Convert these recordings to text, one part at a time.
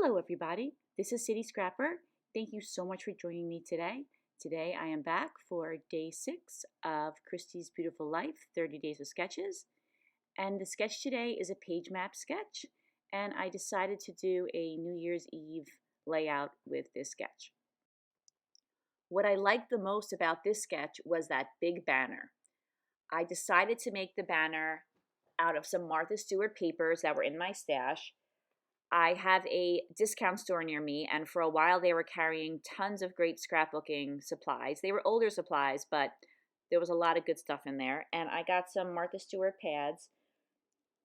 Hello everybody, this is City Scrapper. Thank you so much for joining me today. Today I am back for day 6 of Christy's Beautiful Life, 30 Days of Sketches. And the sketch today is a page map sketch, and I decided to do a New Year's Eve layout with this sketch. What I liked the most about this sketch was that big banner. I decided to make the banner out of some Martha Stewart papers that were in my stash. I have a discount store near me, and for a while they were carrying tons of great scrapbooking supplies. They were older supplies, but there was a lot of good stuff in there. And I got some Martha Stewart pads.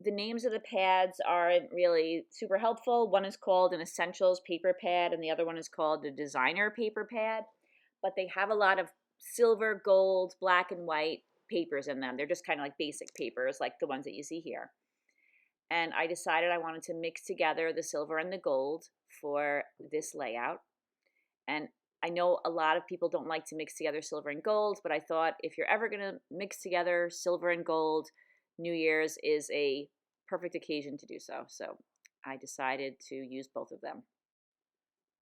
The names of the pads aren't really super helpful. One is called an Essentials paper pad, and the other one is called the Designer paper pad. But they have a lot of silver, gold, black, and white papers in them. They're just kind of like basic papers, like the ones that you see here. And I decided I wanted to mix together the silver and the gold for this layout. And I know a lot of people don't like to mix together silver and gold, but I thought if you're ever going to mix together silver and gold, New Year's is a perfect occasion to do so. So I decided to use both of them.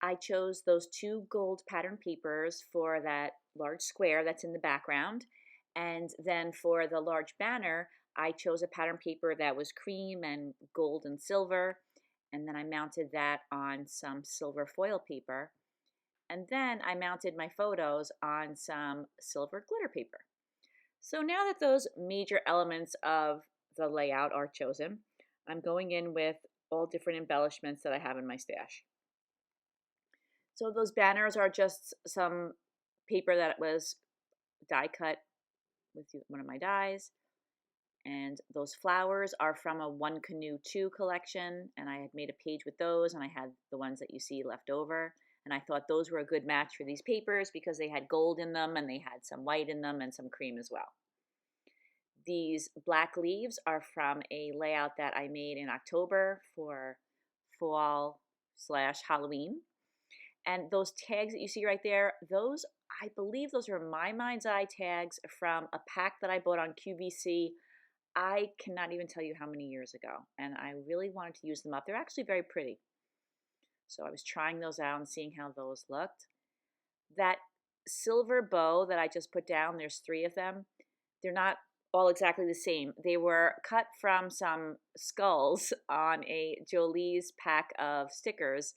I chose those 2 gold pattern papers for that large square that's in the background. And then for the large banner, I chose a pattern paper that was cream and gold and silver, and then I mounted that on some silver foil paper, and then I mounted my photos on some silver glitter paper. So now that those major elements of the layout are chosen, I'm going in with all different embellishments that I have in my stash. So those banners are just some paper that was die cut with one of my dies. And those flowers are from a One Canoe 2 collection, and I had made a page with those, and I had the ones that you see left over. And I thought those were a good match for these papers because they had gold in them, and they had some white in them, and some cream as well. These black leaves are from a layout that I made in October for fall/Halloween. And those tags that you see right there, those, I believe those are my mind's eye tags from a pack that I bought on QVC. I cannot even tell you how many years ago, and I really wanted to use them up. They're actually very pretty. So I was trying those out and seeing how those looked. That silver bow that I just put down, there's 3 of them. They're not all exactly the same. They were cut from some skulls on a Jolie's pack of stickers,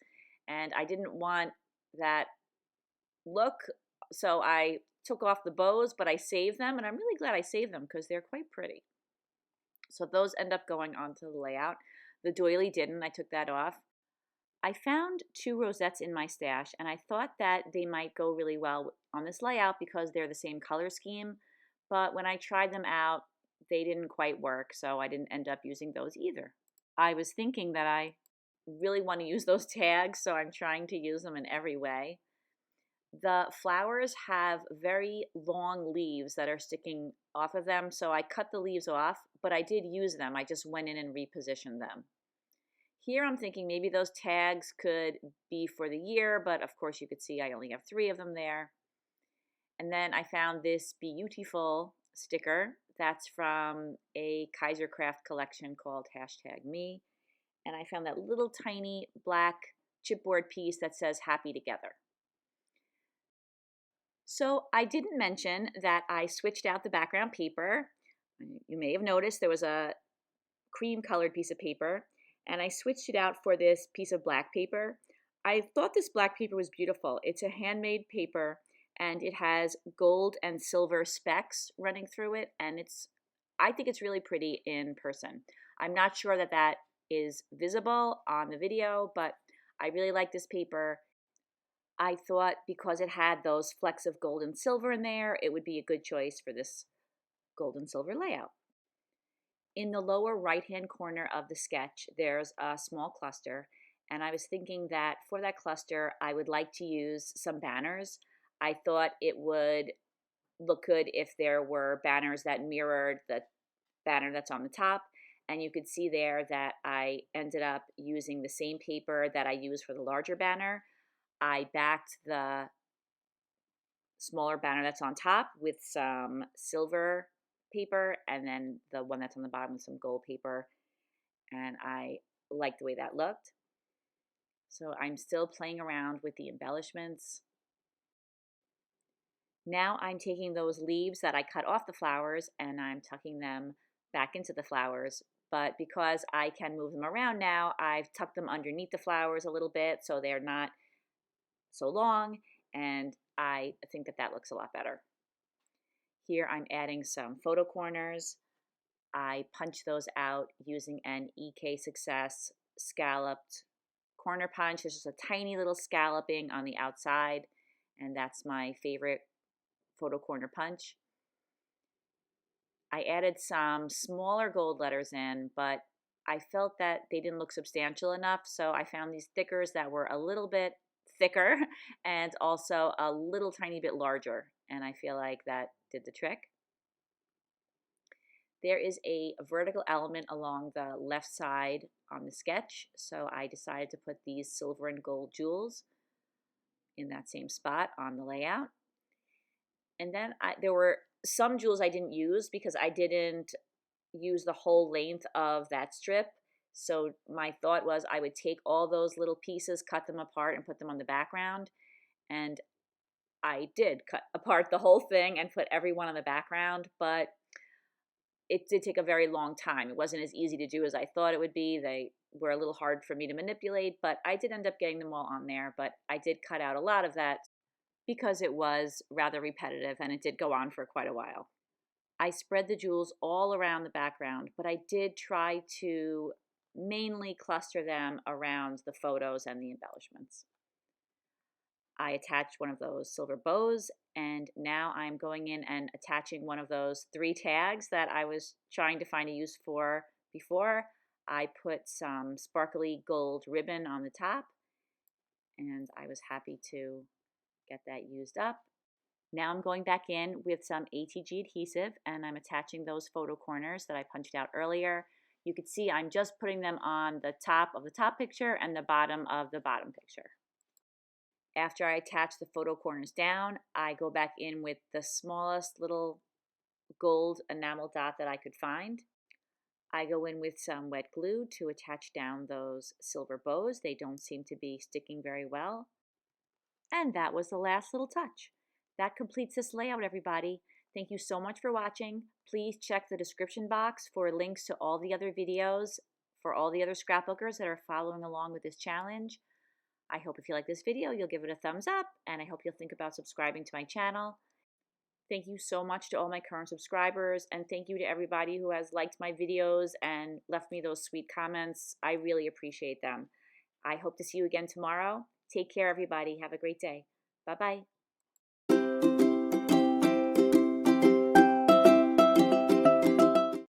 and I didn't want that look, so I took off the bows, but I saved them, and I'm really glad I saved them because they're quite pretty. So those end up going onto the layout. The doily didn't. I took that off. I found 2 rosettes in my stash, and I thought that they might go really well on this layout because they're the same color scheme. But when I tried them out, they didn't quite work, so I didn't end up using those either. I was thinking that I really want to use those tags, so I'm trying to use them in every way. The flowers have very long leaves that are sticking off of them, so I cut the leaves off, but I did use them. I just went in and repositioned them. Here I'm thinking maybe those tags could be for the year, but of course you could see I only have 3 of them there. And then I found this beautiful sticker that's from a Kaiser Craft collection called #me, and I found that little tiny black chipboard piece that says Happy Together. So I didn't mention that I switched out the background paper. You may have noticed there was a cream colored piece of paper, and I switched it out for this piece of black paper. I thought this black paper was beautiful. It's a handmade paper, and it has gold and silver specks running through it, and I think it's really pretty in person. I'm not sure that that is visible on the video, but I really like this paper. I thought because it had those flecks of gold and silver in there, it would be a good choice for this gold and silver layout. In the lower right-hand corner of the sketch, there's a small cluster, and I was thinking that for that cluster, I would like to use some banners. I thought it would look good if there were banners that mirrored the banner that's on the top, and you could see there that I ended up using the same paper that I used for the larger banner. I backed the smaller banner that's on top with some silver paper, and then the one that's on the bottom with some gold paper, and I liked the way that looked. So I'm still playing around with the embellishments. Now I'm taking those leaves that I cut off the flowers and I'm tucking them back into the flowers. But because I can move them around now, I've tucked them underneath the flowers a little bit so they're not so long, and I think that that looks a lot better. Here I'm adding some photo corners. I punch those out using an EK Success scalloped corner punch. There's just a tiny little scalloping on the outside, and that's my favorite photo corner punch. I added some smaller gold letters in, but I felt that they didn't look substantial enough, so I found these thickers that were a little bit thicker and also a little tiny bit larger, and I feel like that did the trick. There is a vertical element along the left side on the sketch, so I decided to put these silver and gold jewels in that same spot on the layout. And then there were some jewels I didn't use because I didn't use the whole length of that strip. So my thought was I would take all those little pieces, cut them apart, and put them on the background. And I did cut apart the whole thing and put everyone on the background, but it did take a very long time. It wasn't as easy to do as I thought it would be. They were a little hard for me to manipulate, but I did end up getting them all on there. But I did cut out a lot of that because it was rather repetitive and it did go on for quite a while. I spread the jewels all around the background, but I did try to mainly cluster them around the photos and the embellishments. I attached one of those silver bows, and now I'm going in and attaching one of those 3 tags that I was trying to find a use for before. I put some sparkly gold ribbon on the top, and I was happy to get that used up. Now I'm going back in with some ATG adhesive and I'm attaching those photo corners that I punched out earlier. You can see I'm just putting them on the top of the top picture and the bottom of the bottom picture. After I attach the photo corners down, I go back in with the smallest little gold enamel dot that I could find. I go in with some wet glue to attach down those silver bows. They don't seem to be sticking very well. And that was the last little touch. That completes this layout, everybody. Thank you so much for watching. Please check the description box for links to all the other videos for all the other scrapbookers that are following along with this challenge. I hope if you like this video, you'll give it a thumbs up, and I hope you'll think about subscribing to my channel. Thank you so much to all my current subscribers, and thank you to everybody who has liked my videos and left me those sweet comments. I really appreciate them. I hope to see you again tomorrow. Take care, everybody. Have a great day. Bye-bye.